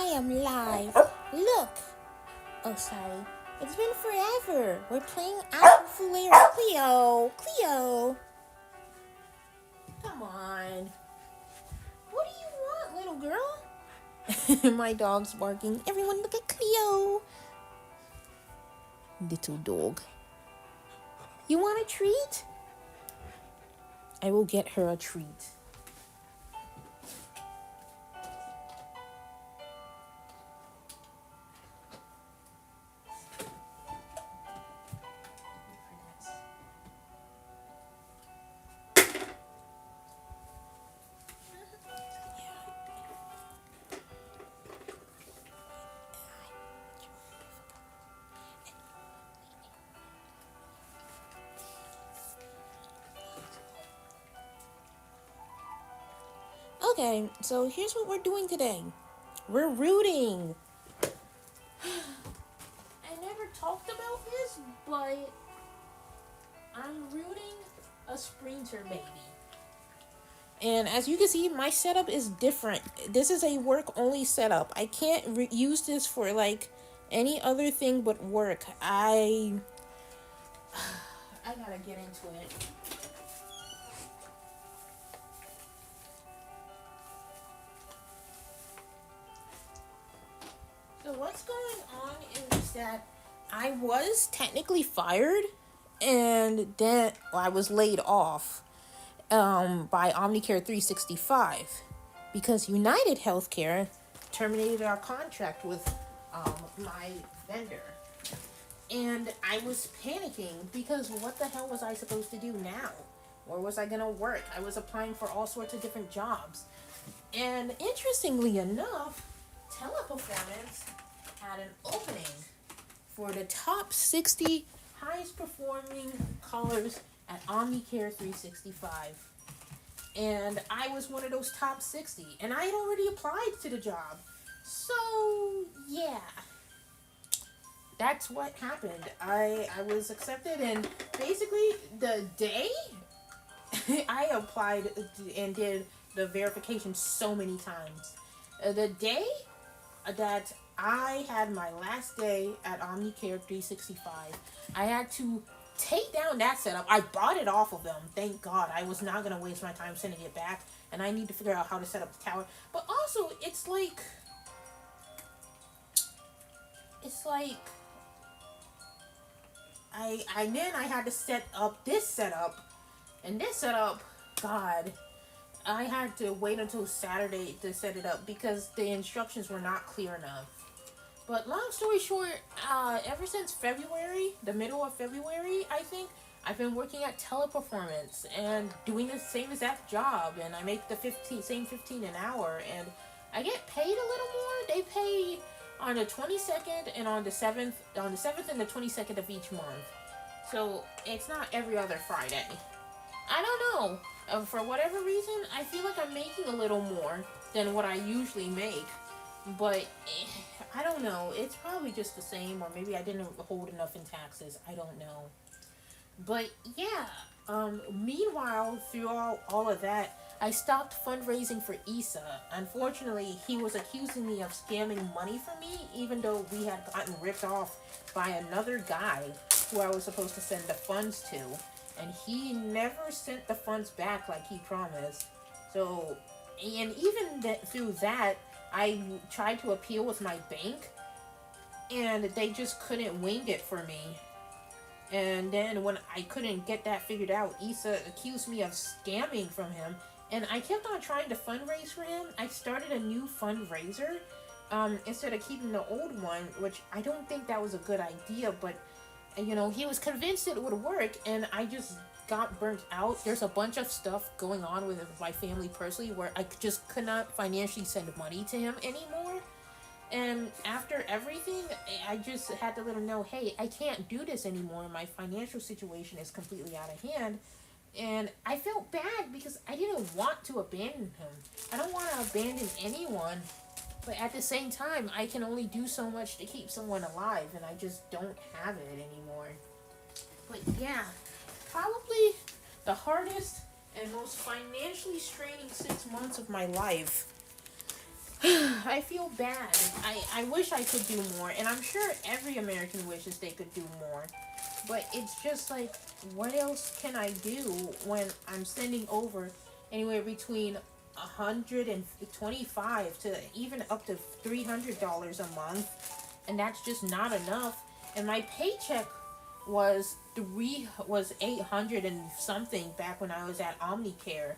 am live. Look. Oh, sorry. It's been forever. We're playing Apple Fulera. Cleo. Come on. What do you want, little girl? My dog's barking. Everyone look at Cleo. Little dog. You want a treat? I will get her a treat. Okay, so here's what we're doing today. We're rooting. I never talked about this, but I'm rooting a sprinter baby. And as you can see, my setup is different. This is a work-only setup. I can't use this for, like, any other thing but work. I gotta get into it. So what's going on is that I was technically fired, and then I was laid off by Omnicare 365 because United Healthcare terminated our contract with my vendor. And I was panicking because what the hell was I supposed to do now? Where was I going to work? I was applying for all sorts of different jobs. And interestingly enough, Teleperformance had an opening for the top 60 highest performing callers at Omnicare 365. And I was one of those top 60. And I had already applied to the job. So, yeah. That's what happened. I was accepted, and basically the day I applied and did the verification so many times. The day that I had my last day at Omnicare 365, I had to take down that setup. I bought it off of them. Thank God. I was not going to waste my time sending it back, and I need to figure out how to set up the tower. But also, it's like I had to set up this setup, and this setup, God, I had to wait until Saturday to set it up because the instructions were not clear enough. But long story short, ever since February, the middle of February, I think, I've been working at Teleperformance and doing the same exact job, and I make the same 15 an hour, and I get paid a little more. They pay on the 22nd and on the 7th and the 22nd of each month. So it's not every other Friday. I don't know. For whatever reason, I feel like I'm making a little more than what I usually make. But I don't know. It's probably just the same, or maybe I didn't hold enough in taxes. I don't know. But yeah. Meanwhile, through all of that, I stopped fundraising for Issa. Unfortunately, he was accusing me of scamming money for me, even though we had gotten ripped off by another guy who I was supposed to send the funds to. And he never sent the funds back like he promised. So, and even through that, I tried to appeal with my bank, and they just couldn't wing it for me. And then when I couldn't get that figured out, Issa accused me of scamming from him. And I kept on trying to fundraise for him. I started a new fundraiser instead of keeping the old one, which I don't think that was a good idea. But, you know, he was convinced it would work, and I just got burnt out. There's a bunch of stuff going on with my family personally where I just could not financially send money to him anymore. And after everything, I just had to let him know, hey, I can't do this anymore. My financial situation is completely out of hand. And I felt bad because I didn't want to abandon him. I don't want to abandon anyone. But at the same time, I can only do so much to keep someone alive. And I just don't have it anymore. But yeah, probably the hardest and most financially straining 6 months of my life. I feel bad. I wish I could do more, and I'm sure every American wishes they could do more. But it's just like, what else can I do when I'm sending over anywhere between 125 to even up to $300 a month, and that's just not enough. And my paycheck was 800 and something back when I was at Omnicare,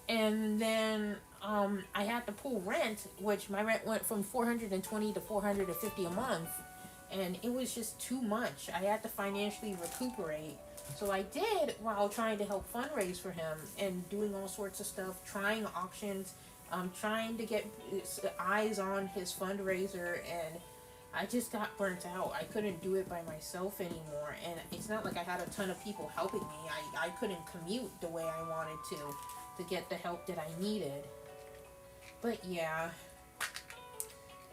and then I had to pull rent, which my rent went from 420 to 450 a month, and it was just too much. I had to financially recuperate, so I did while trying to help fundraise for him and doing all sorts of stuff, trying auctions, trying to get eyes on his fundraiser, and I just got burnt out. I couldn't do it by myself anymore, and it's not like I had a ton of people helping me. I couldn't commute the way I wanted to get the help that I needed. But yeah,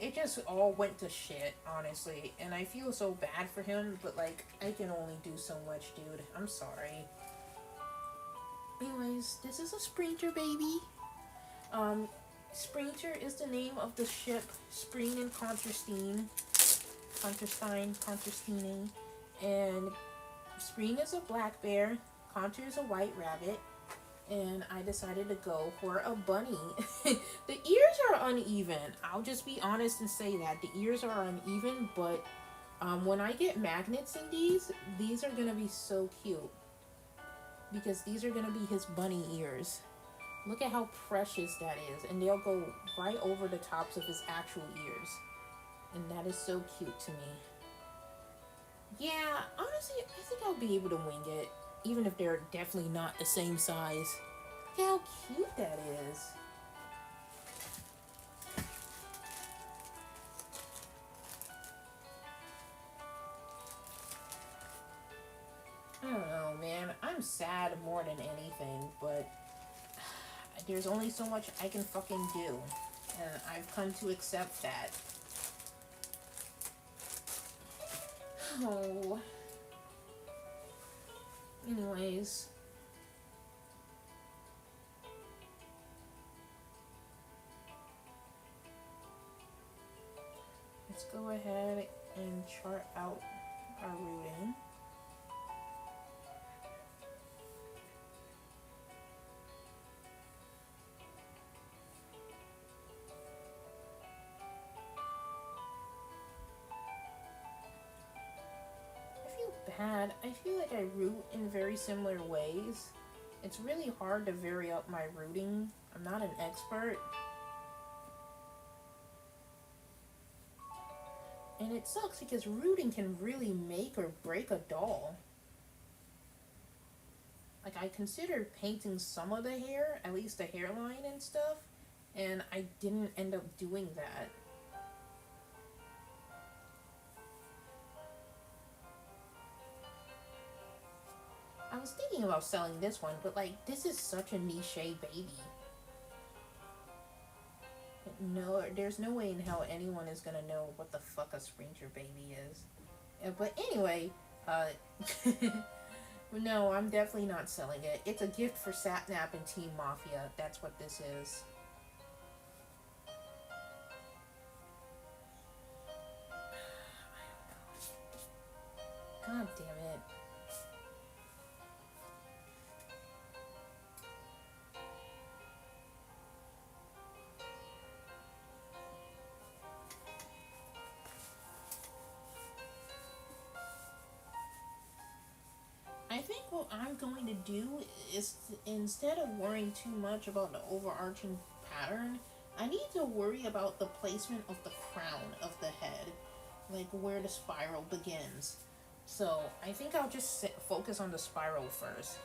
it just all went to shit, honestly, and I feel so bad for him, but like, I can only do so much, dude. I'm sorry. Anyways, this is a Sprinter, baby. Sprinter is the name of the ship Spreen and Conterstein, and Spreen is a black bear, Conter is a white rabbit, and I decided to go for a bunny. The ears are uneven. I'll just be honest and say that. The ears are uneven, but when I get magnets in these are going to be so cute. Because these are going to be his bunny ears. Look at how precious that is. And they'll go right over the tops of his actual ears. And that is so cute to me. Yeah, honestly, I think I'll be able to wing it. Even if they're definitely not the same size. Look how cute that is. I don't know, man. I'm sad more than anything, but there's only so much I can fucking do. And I've come to accept that. Oh. Anyways. Let's go ahead and chart out our routing. Bad. I feel like I root in very similar ways. It's really hard to vary up my routing. I'm not an expert. And it sucks because routing can really make or break a doll. Like, I considered painting some of the hair, at least the hairline and stuff, and I didn't end up doing that. I was thinking about selling this one, but like, this is such a niche baby. No, there's no way in hell anyone is gonna know what the fuck a Sprinter baby is. But anyway, no, I'm definitely not selling it. It's a gift for Satnap and Team Mafia. That's what this is. God damn it. I think what I'm going to do is, instead of worrying too much about the overarching pattern, I need to worry about the placement of the crown of the head, like where the spiral begins. So I think I'll just focus on the spiral first.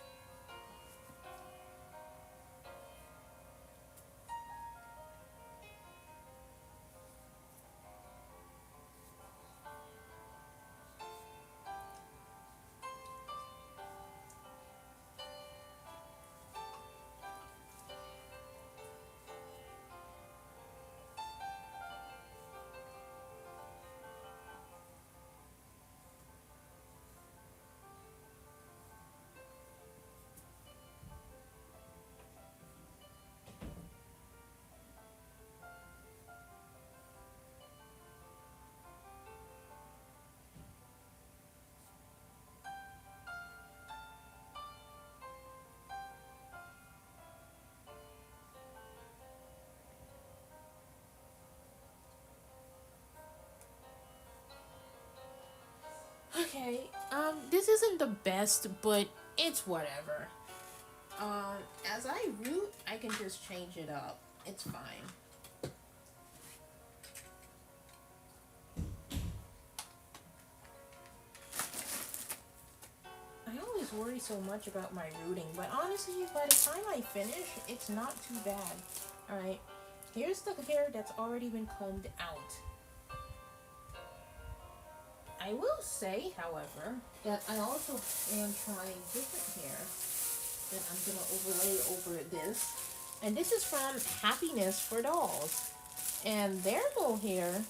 Okay, this isn't the best, but it's whatever. As I root, I can just change it up. It's fine. I always worry so much about my rooting, but honestly, by the time I finish, it's not too bad. Alright, here's the hair that's already been combed out. I will say, however, that I also am trying different hair that I'm gonna overlay over this. And this is from Happiness for Dolls. And their little hair,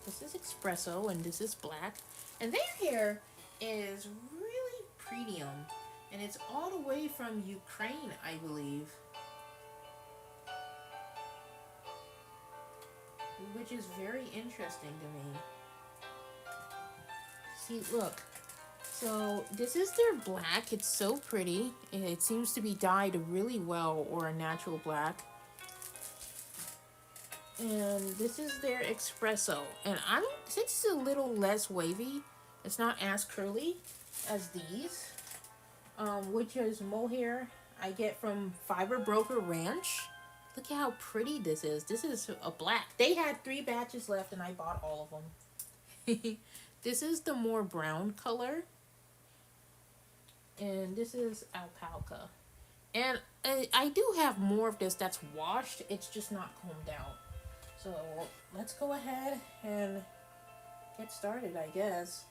this is espresso and this is black. And their hair is really premium. And it's all the way from Ukraine, I believe. Which is very interesting to me. See, look. So this is their black. It's so pretty. It seems to be dyed really well, or a natural black. And this is their espresso. And since it's a little less wavy, it's not as curly as these. Which is mohair I get from Fiber Broker Ranch. Look at how pretty this is. This is a black. They had 3 batches left and I bought all of them. This is the more brown color. And this is alpaca. And I do have more of this that's washed. It's just not combed out. So let's go ahead and get started, I guess.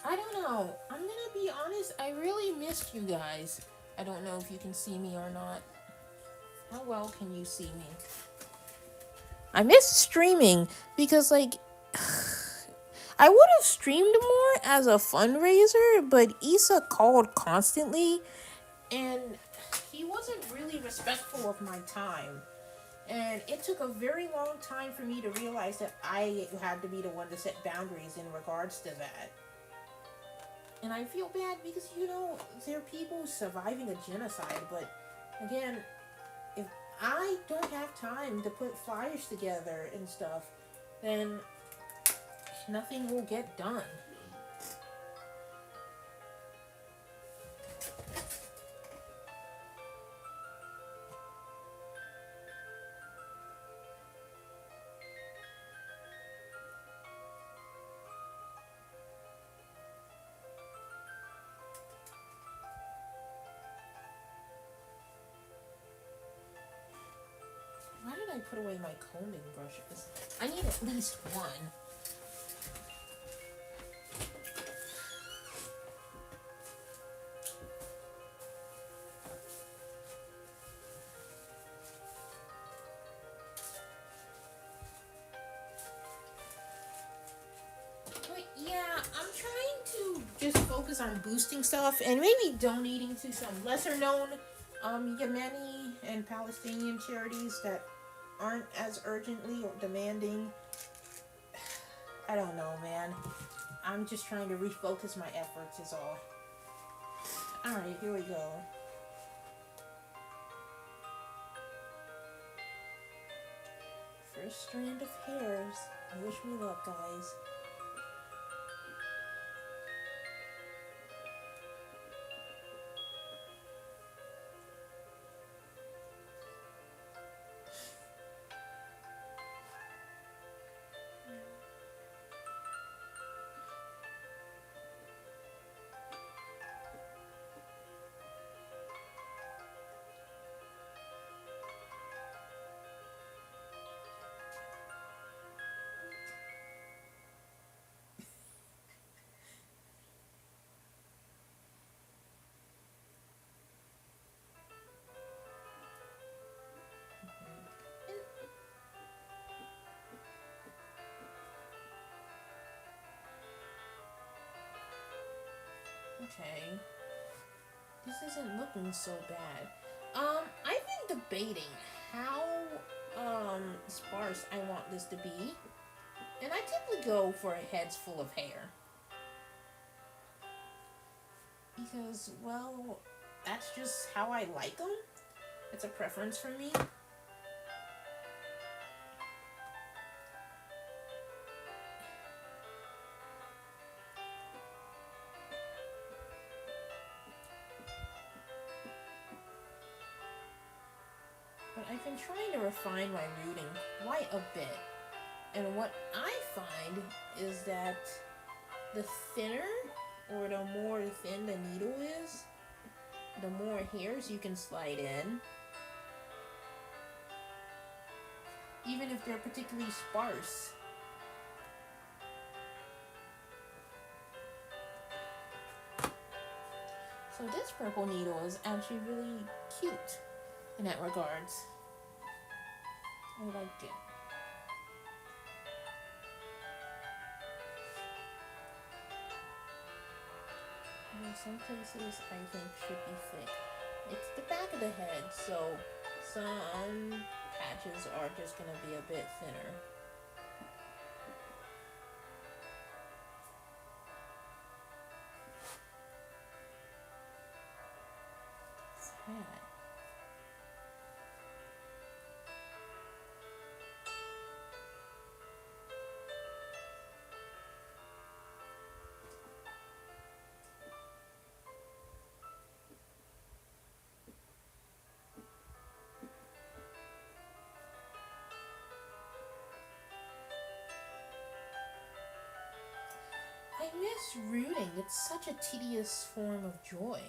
I don't know. I'm gonna be honest. I really missed you guys. I don't know if you can see me or not. How well can you see me? I miss streaming because, like, I would have streamed more as a fundraiser, but Issa called constantly, and he wasn't really respectful of my time. And it took a very long time for me to realize that I had to be the one to set boundaries in regards to that. And I feel bad because, you know, there are people surviving a genocide, but again, if I don't have time to put flyers together and stuff, then nothing will get done. Why did I put away my combing brushes? I need at least one. Just focus on boosting stuff and maybe donating to some lesser known Yemeni and Palestinian charities that aren't as urgently or demanding. I don't know, man. I'm just trying to refocus my efforts is all. Alright, here we go. First strand of hairs. Wish me luck, guys. Okay. This isn't looking so bad. I've been debating how sparse I want this to be. And I typically go for heads full of hair. Because, well, that's just how I like them. It's a preference for me. I've been trying to refine my rooting quite a bit. And what I find is that the thinner or the more thin the needle is, the more hairs you can slide in, even if they're particularly sparse. So this purple needle is actually really cute in that regards. I liked it. Some places I think should be thick. It's the back of the head, so some patches are just going to be a bit thinner. Sad. I miss rooting. It's such a tedious form of joy.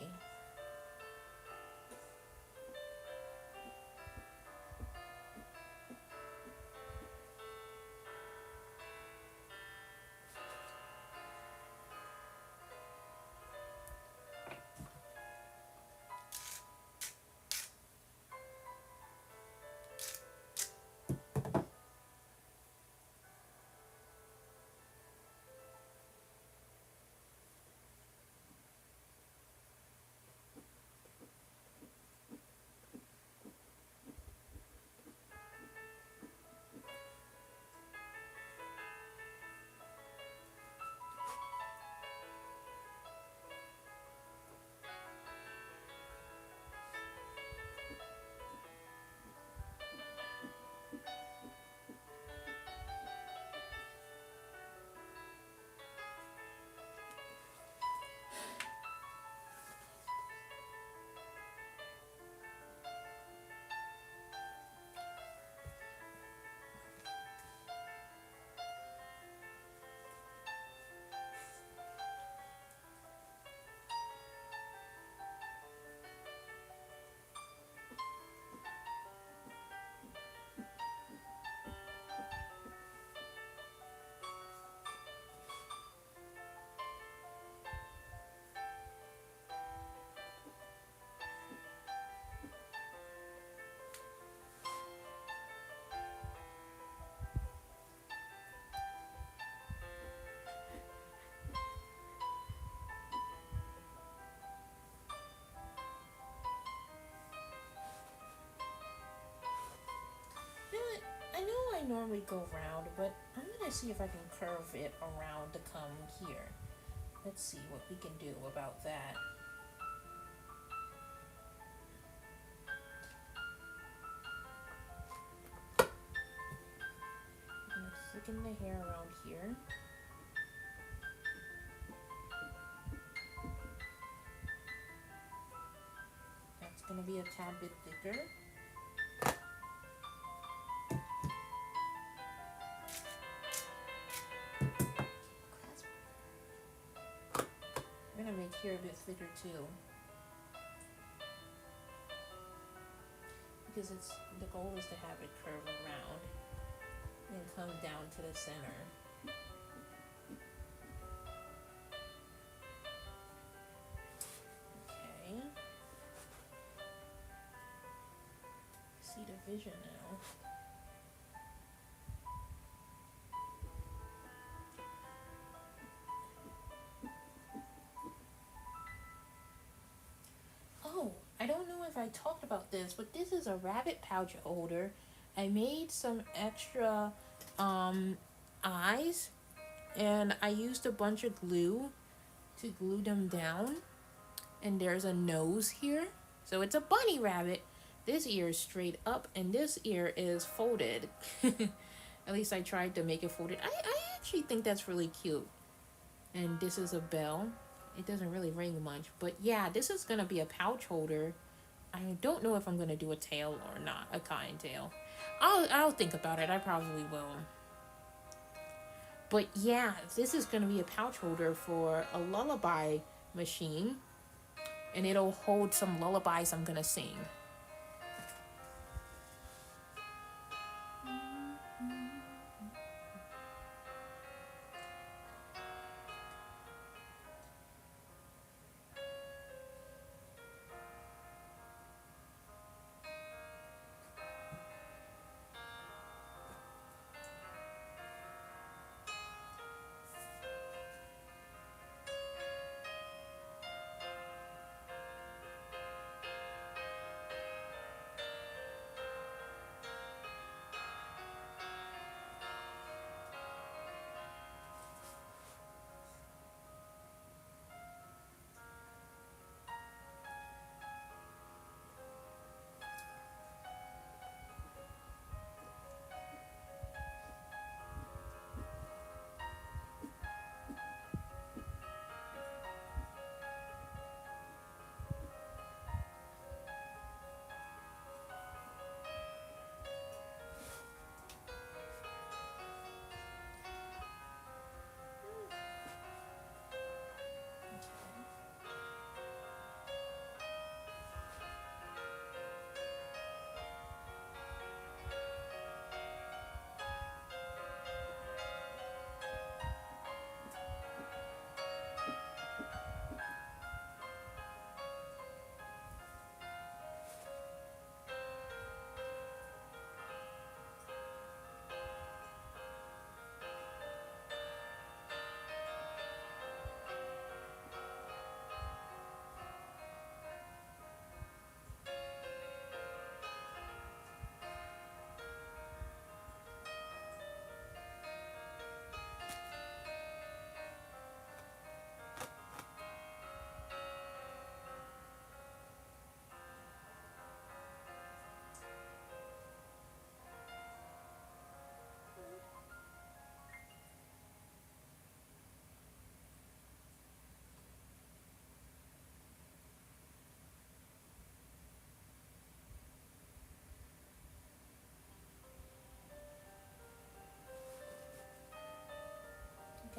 You know what? I know I normally go round, but I'm gonna see if I can curve it around to come here. Let's see what we can do about that. I'm gonna thicken the hair around here. That's gonna be a tad bit thicker. I'm gonna make here a bit thicker too, because it's the goal is to have it curve around and come down to the center. Okay. See the vision now. Oh, I don't know if I talked about this, but this is a rabbit pouch holder. I made some extra eyes, and I used a bunch of glue to glue them down. And there's a nose here. So it's a bunny rabbit. This ear is straight up, and this ear is folded. At least I tried to make it folded. I actually think that's really cute. And this is a bell. It doesn't really ring much, but yeah, this is gonna be a pouch holder. I don't know if I'm gonna do a tail or not, a kind tail. I'll think about it. I probably will. But yeah, this is gonna be a pouch holder for a lullaby machine, and it'll hold some lullabies I'm gonna sing.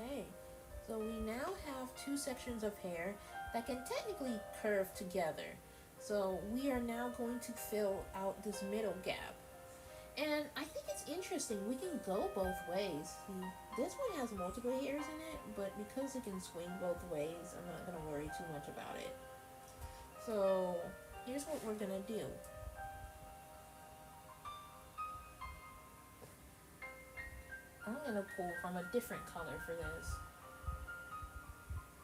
Okay, so we now have two sections of hair that can technically curve together. So we are now going to fill out this middle gap. And I think it's interesting, we can go both ways. See, this one has multiple hairs in it, but because it can swing both ways, I'm not going to worry too much about it. So here's what we're going to do. I'm going to pull from a different color for this.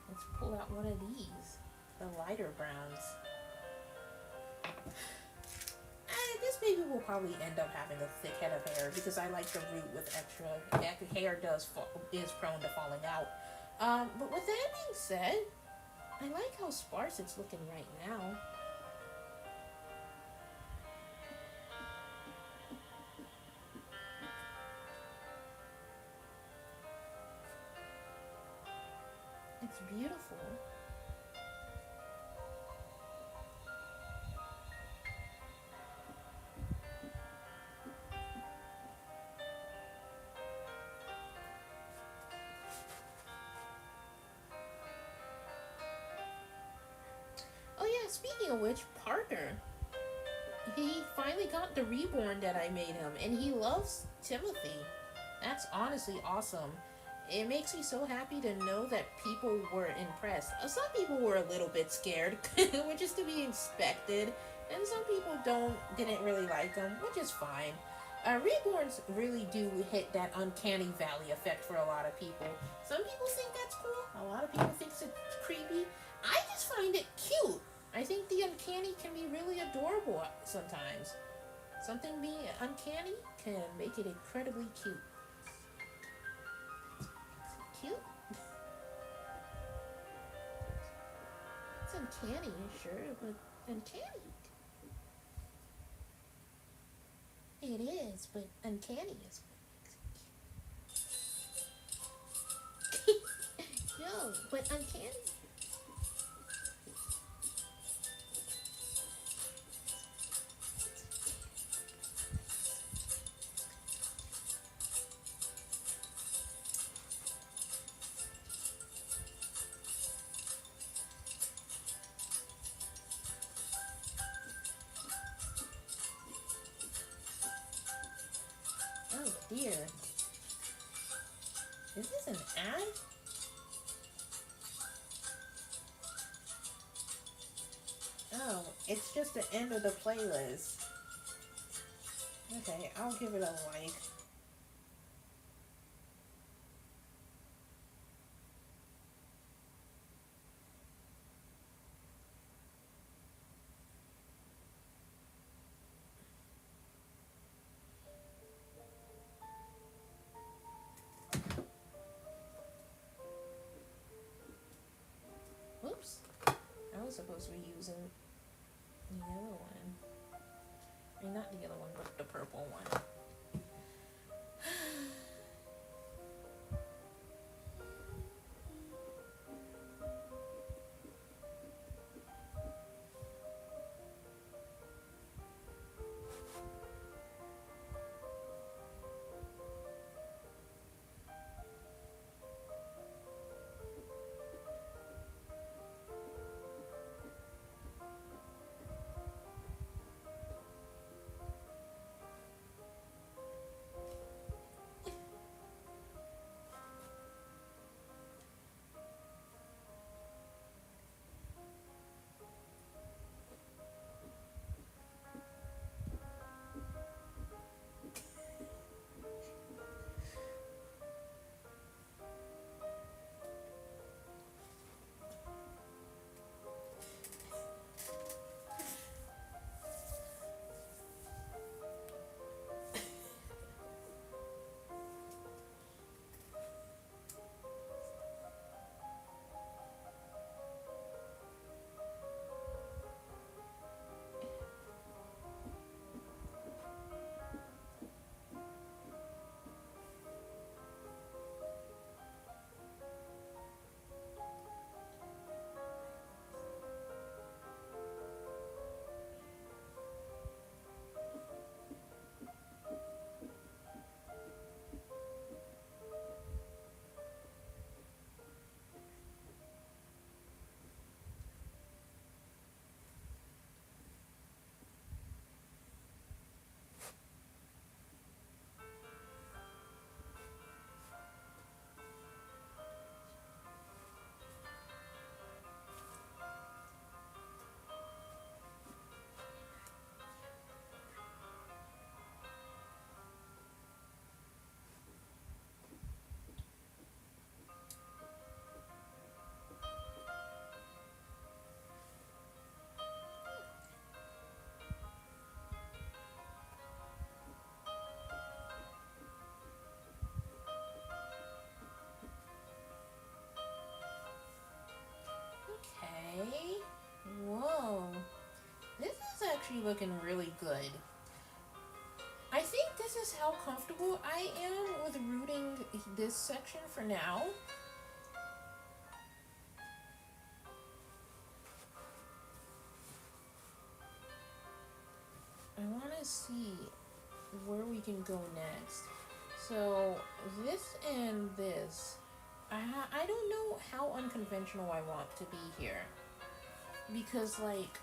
Let's pull out one of these, the lighter browns. And this baby will probably end up having a thick head of hair because I like the root with extra hair is prone to falling out. But with that being said, I like how sparse it's looking right now. It's beautiful. Oh yeah, speaking of which, Parker, he finally got the reborn that I made him, and he loves Timothy. That's honestly awesome. It makes me so happy to know that people were impressed. Some people were a little bit scared, which is to be expected, and some people didn't really like them, which is fine. Reborns really do hit that uncanny valley effect for a lot of people. Some people think that's cool. A lot of people think it's creepy. I just find it cute. I think the uncanny can be really adorable sometimes. Something being uncanny can make it incredibly cute. Cute? It's uncanny, sure, but uncanny. It is, but uncanny is what makes it cute. No, but uncanny. here. Is this an ad? Oh, it's just the end of the playlist. Okay, I'll give it a like. Whoops. I was supposed to be using the other one. I mean, not the other one, but the purple one. Okay. Whoa. This is actually looking really good. I think this is how comfortable I am with rooting this section for now. I want to see where we can go next. So this and this, I don't know how unconventional I want to be here, because like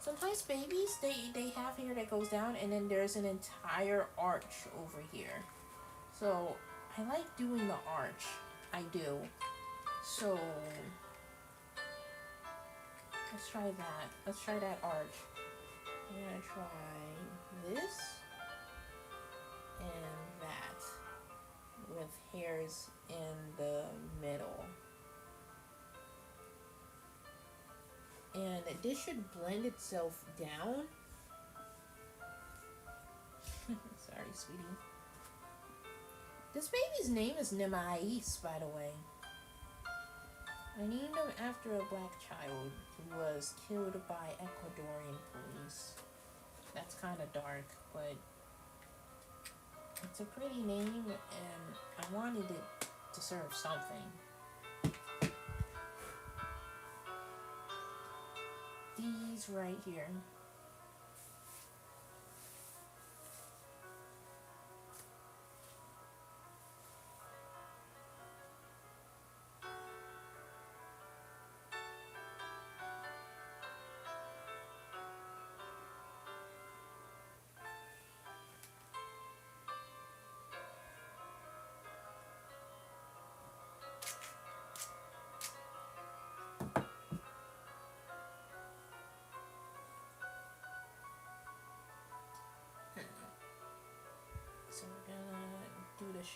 sometimes babies they have hair that goes down and then there's an entire arch over here. So I like doing the arch. I do. So let's try that. Let's try that arch. I'm gonna try this and that with hairs in the middle. And this should blend itself down. Sorry, sweetie. This baby's name is Nemais, by the way. I named him after a black child who was killed by Ecuadorian police. That's kind of dark, but it's a pretty name, and I wanted it to serve something. These right here.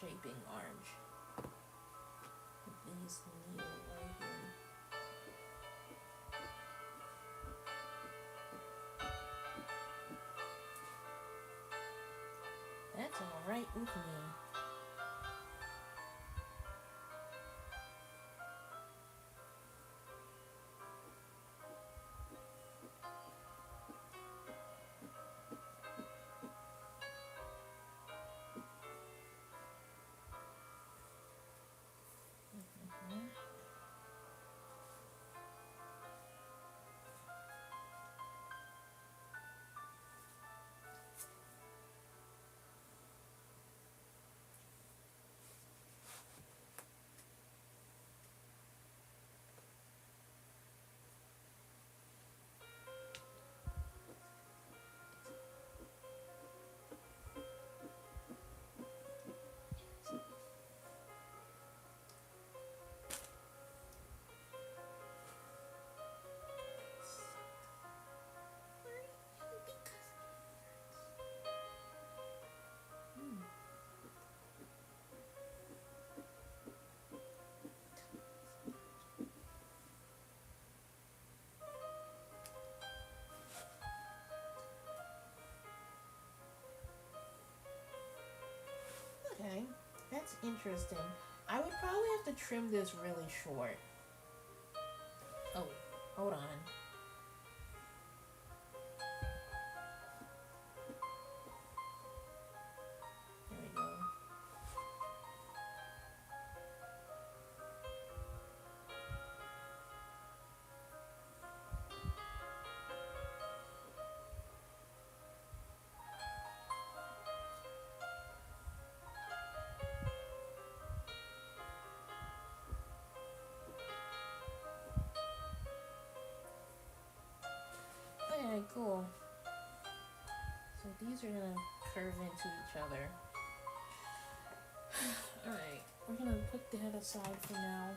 shaping orange. These needle right here. That's alright with me. Okay, that's interesting. I would probably have to trim this really short. Oh, hold on. There we go. Okay, cool. So these are gonna curve into each other. Alright, we're gonna put that aside for now.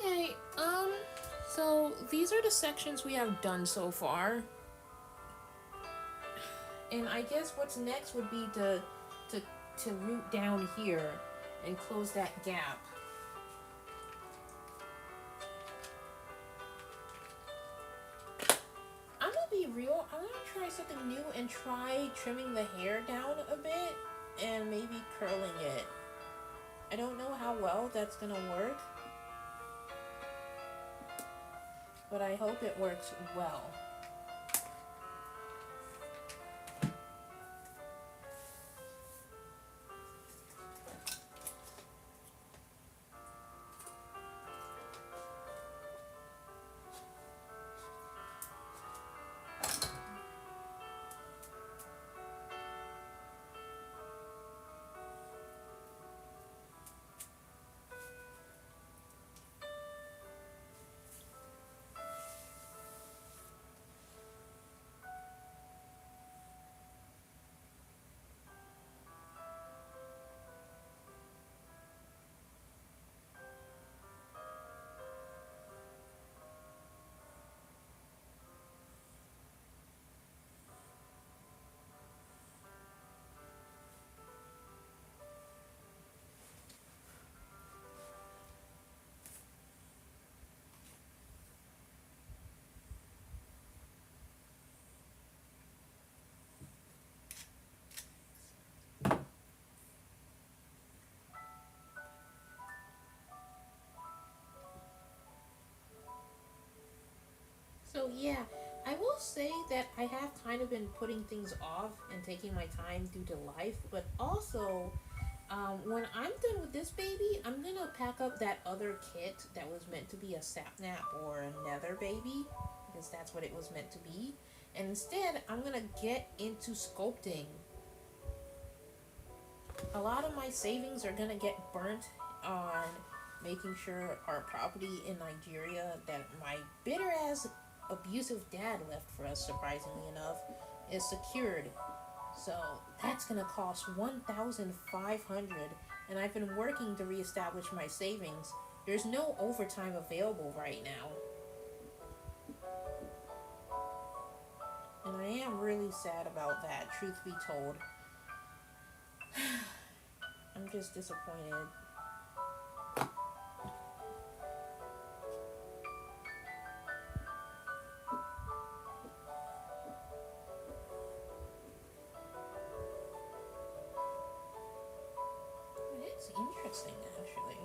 Okay, so these are the sections we have done so far. And I guess what's next would be to to root down here and close that gap. I'm gonna be real, I'm gonna try something new and try trimming the hair down a bit and maybe curling it. I don't know how well that's gonna work, but I hope it works well. So yeah, I will say that I have kind of been putting things off and taking my time due to life, but also when I'm done with this baby, I'm gonna pack up that other kit that was meant to be a sapnap or a nether baby, because that's what it was meant to be. And instead, I'm gonna get into sculpting. A lot of my savings are gonna get burnt on making sure our property in Nigeria that my bitter ass abusive dad left for us, surprisingly enough, is secured. So that's gonna cost 1,500, and I've been working to reestablish my savings. There's no overtime available right now, and I am really sad about that. Truth be told, I'm just disappointed. It's interesting, actually.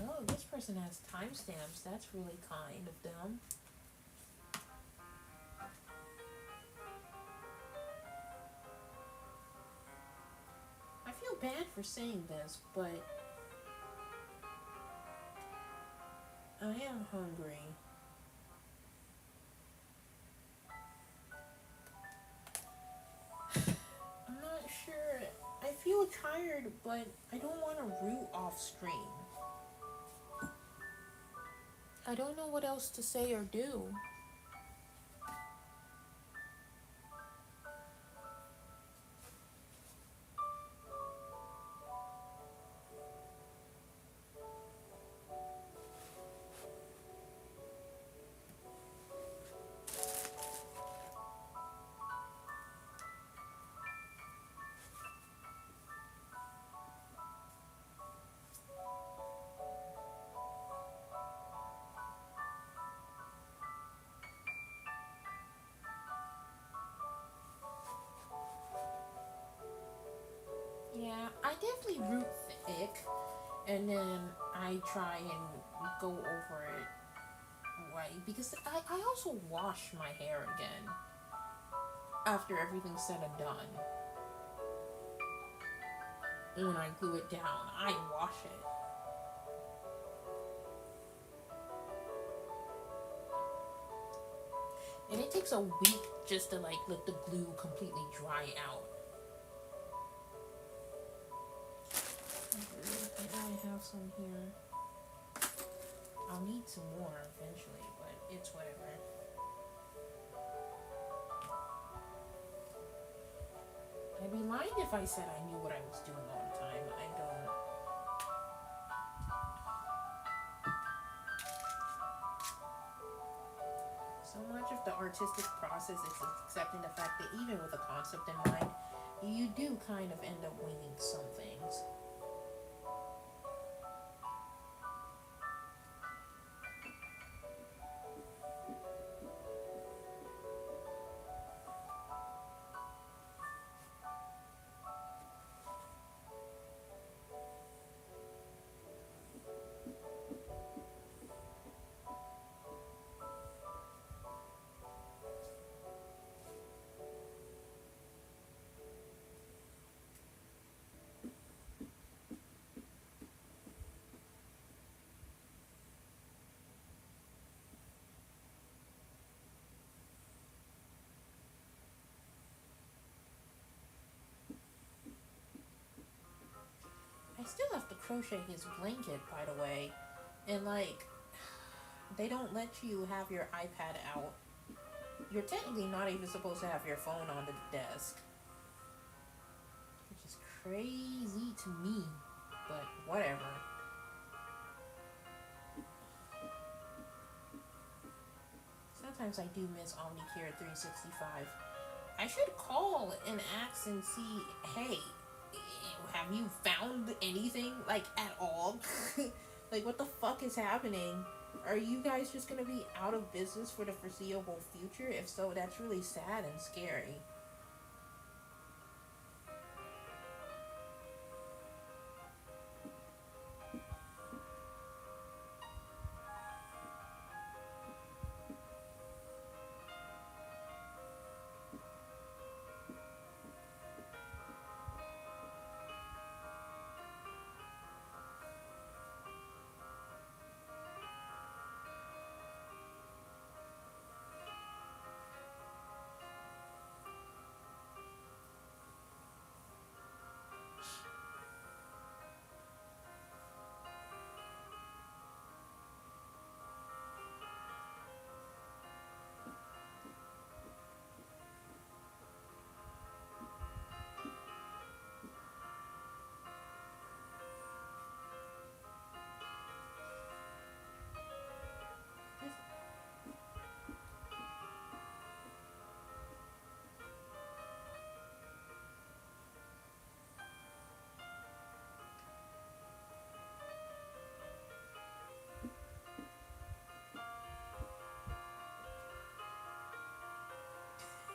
Oh, this person has timestamps. That's really kind of them. I feel bad for saying this, but I am hungry. I'm not sure. I feel tired, but I don't want to root off stream. I don't know what else to say or do. definitely root thick, and then I try and go over it right because I also wash my hair again after everything's said and done. When I glue it down, I wash it. And it takes a week just to like let the glue completely dry out. I have some here. I'll need some more eventually, but it's whatever. I'd be lying if I said I knew what I was doing all the time. I don't. So much of the artistic process is accepting the fact that even with a concept in mind, you do kind of end up winging some things. I still have to crochet his blanket, by the way. And like, they don't let you have your iPad out. You're technically not even supposed to have your phone on the desk. Which is crazy to me. But whatever. Sometimes I do miss Omnicare 365. I should call and ask and see, hey, have you found anything, like, at all? Like, what the fuck is happening? Are you guys just gonna be out of business for the foreseeable future? If so, that's really sad and scary.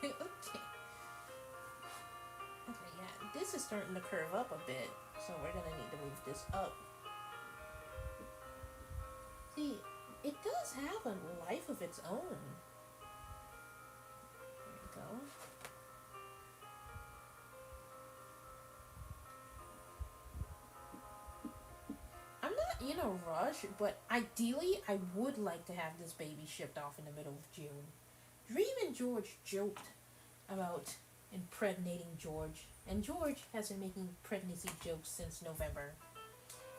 Okay. Okay, yeah. This is starting to curve up a bit, so we're gonna need to move this up. See, it does have a life of its own. There we go. I'm not in a rush, but ideally, I would like to have this baby shipped off in the middle of June. Dream and George joked about impregnating George, and George has been making pregnancy jokes since November.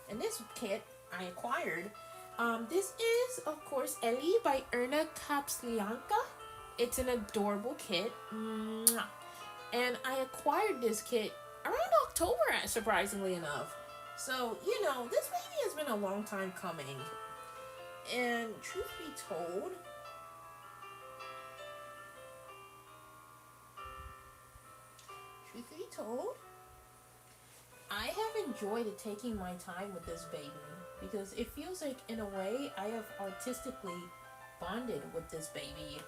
And this kit I acquired. This is, of course, Ellie by Erna Kapslianka. It's an adorable kit. Mwah. And I acquired this kit around October, surprisingly enough. So, you know, this baby has been a long time coming. And truth be told, I have enjoyed taking my time with this baby because it feels like, in a way, I have artistically bonded with this baby.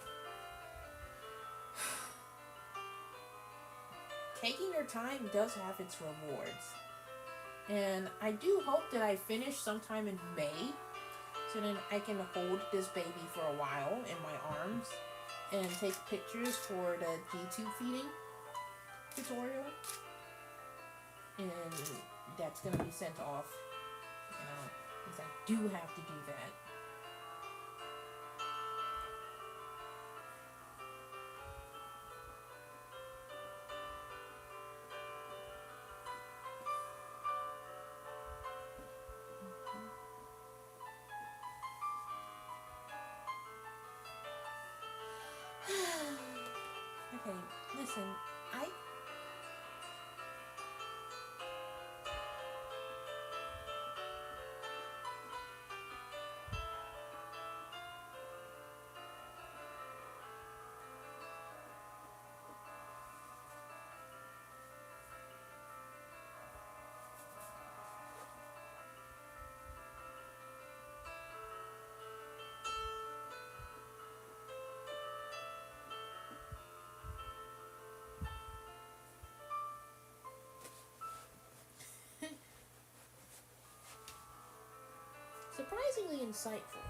Taking your time does have its rewards. And I do hope that I finish sometime in May, so then I can hold this baby for a while in my arms and take pictures for the G-tube feeding tutorial. And that's gonna be sent off, because I do have to do that. Okay, listen, I surprisingly insightful.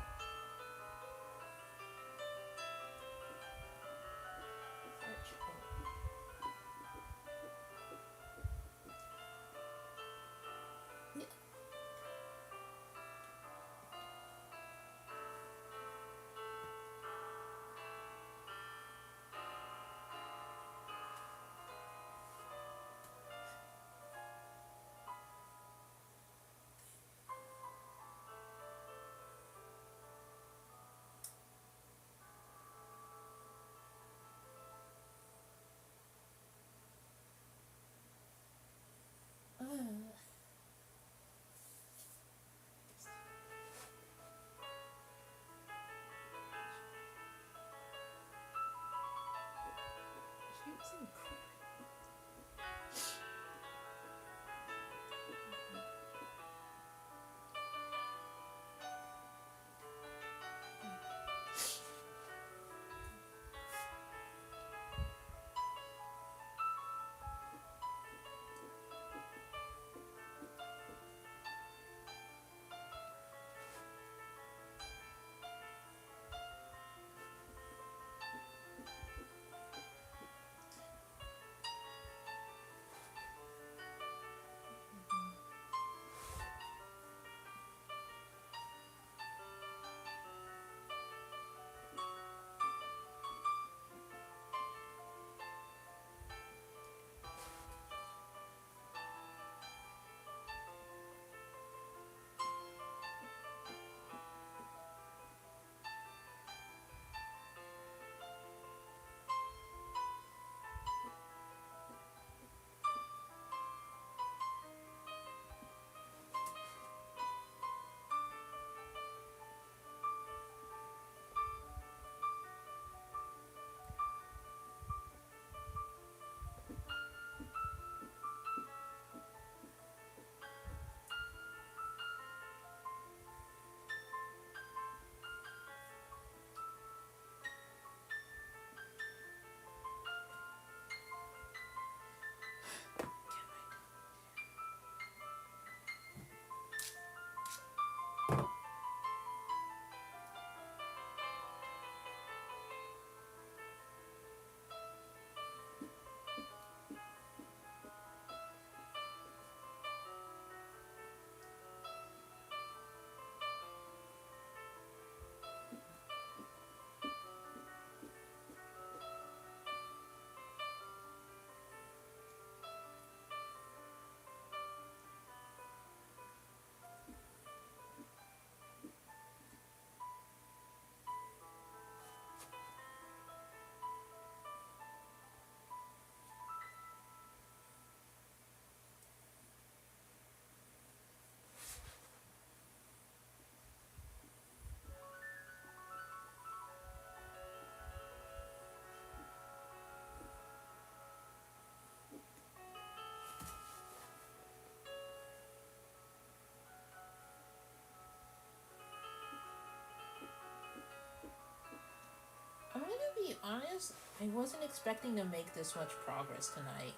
I'm gonna be honest, I wasn't expecting to make this much progress tonight.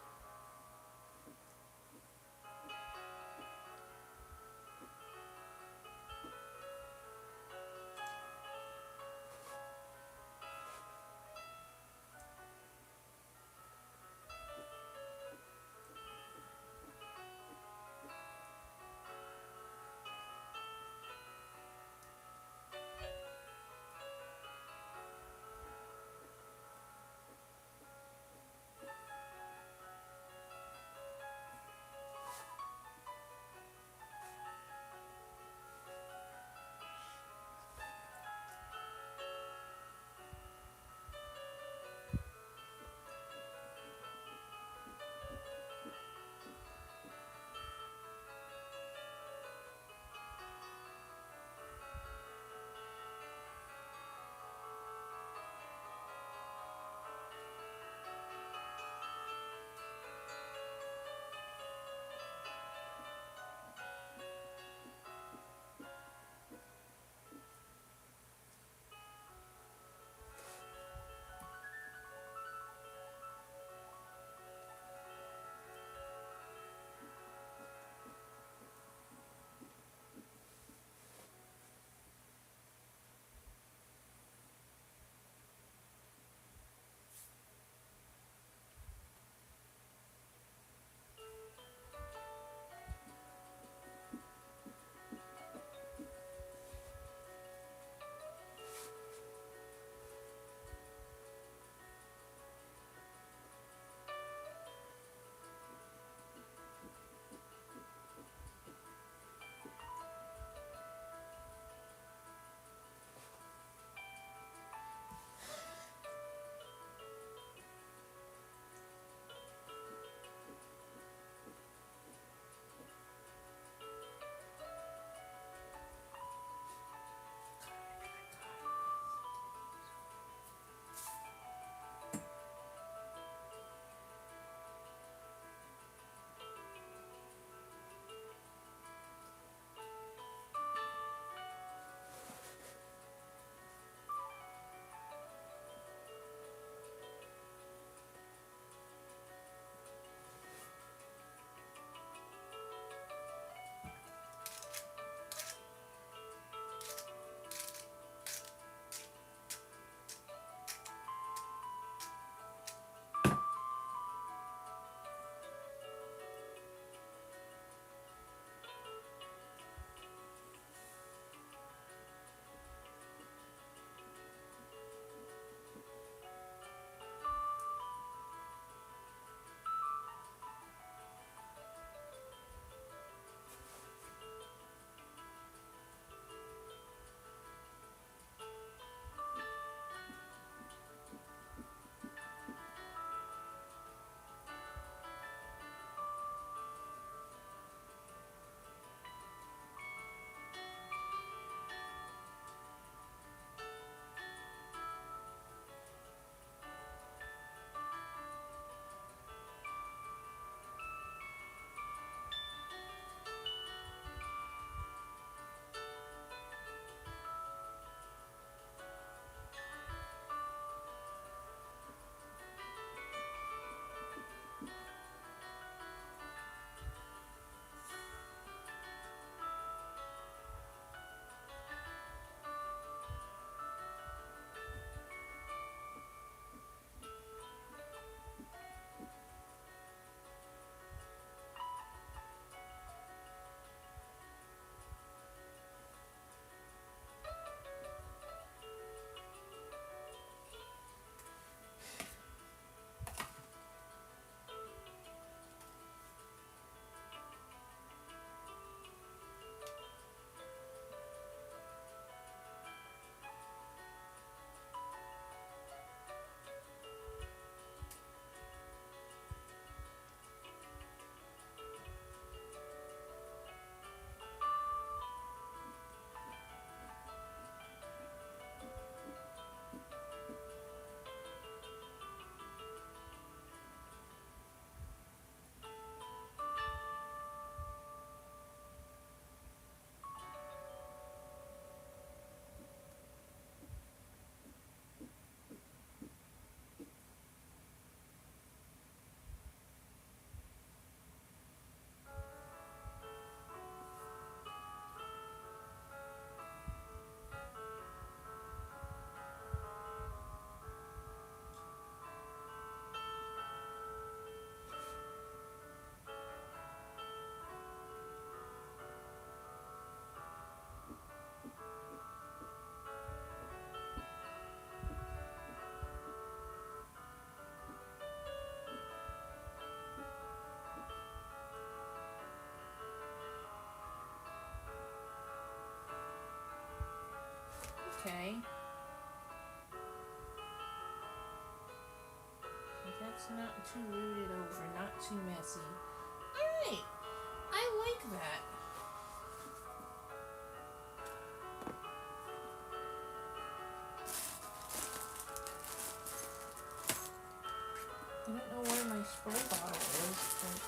Okay. That's not too rooted over, not too messy. Alright. I like that. I don't know where my spray bottle is, but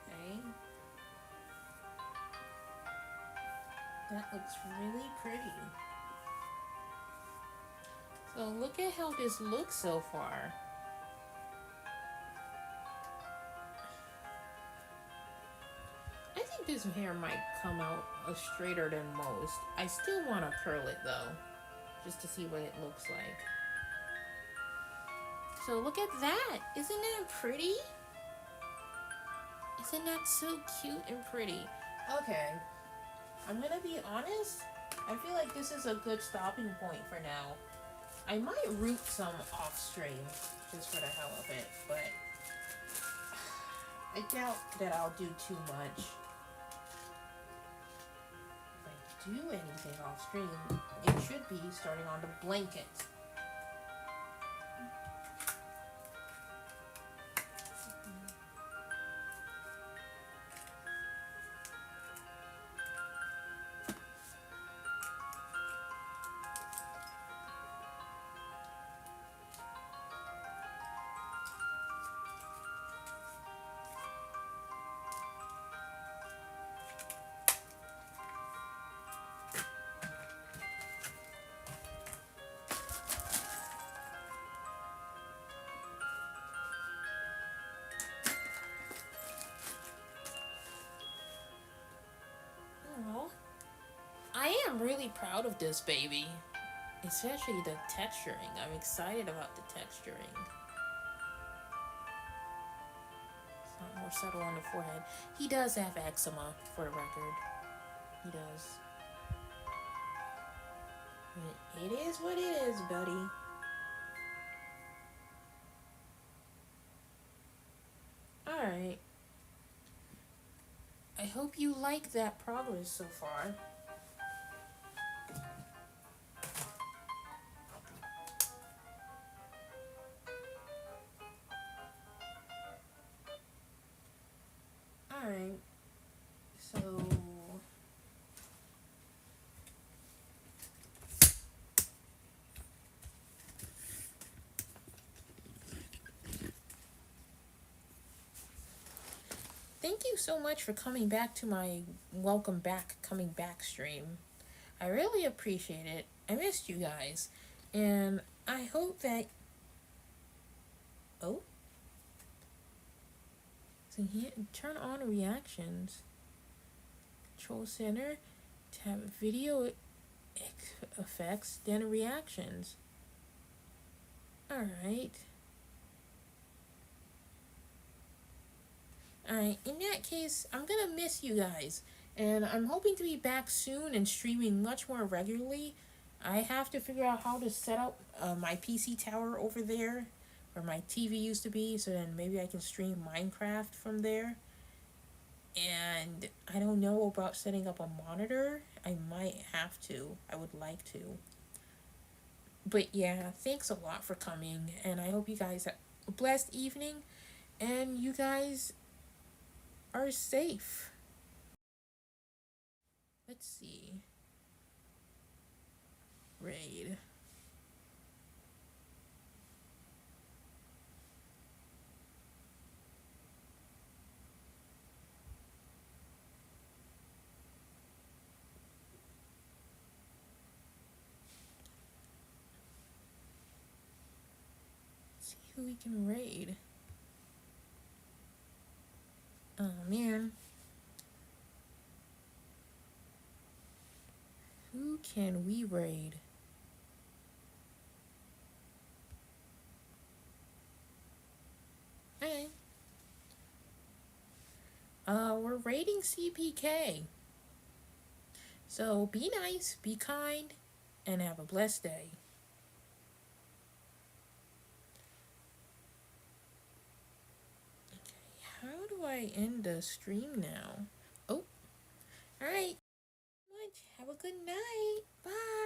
okay. That looks really pretty. So look at how this looks so far. I think this hair might come out straighter than most. I still want to curl it though, just to see what it looks like. So look at that. Isn't that pretty? Isn't that so cute and pretty? Okay, I'm gonna be honest. I feel like this is a good stopping point for now. I might root some off stream just for the hell of it, but I doubt that I'll do too much. If I do anything off stream, it should be starting on the blanket. I am really proud of this baby, especially the texturing. I'm excited about the texturing. It's not more subtle on the forehead. He does have eczema, for the record. He does. It is what it is, buddy. Alright. I hope you like that progress so far. Alright. So thank you so much for coming back to my welcome back, coming back stream. I really appreciate it. I missed you guys. And I hope that. Oh? So here, turn on reactions. Control center. Tap video effects, then reactions. Alright. Alright, in that case, I'm gonna miss you guys. And I'm hoping to be back soon and streaming much more regularly. I have to figure out how to set up my PC tower over there, where my TV used to be, so then maybe I can stream Minecraft from there. And I don't know about setting up a monitor. I might have to. I would like to. But yeah, thanks a lot for coming, and I hope you guys have a blessed evening, and you guys are safe. Let's see. Raid. Let's see who we can raid. Oh man. Who can we raid? Hey. We're raiding CPK. So be nice, be kind, and have a blessed day. Okay, how do I end the stream now? Oh, alright. Have a good night. Bye.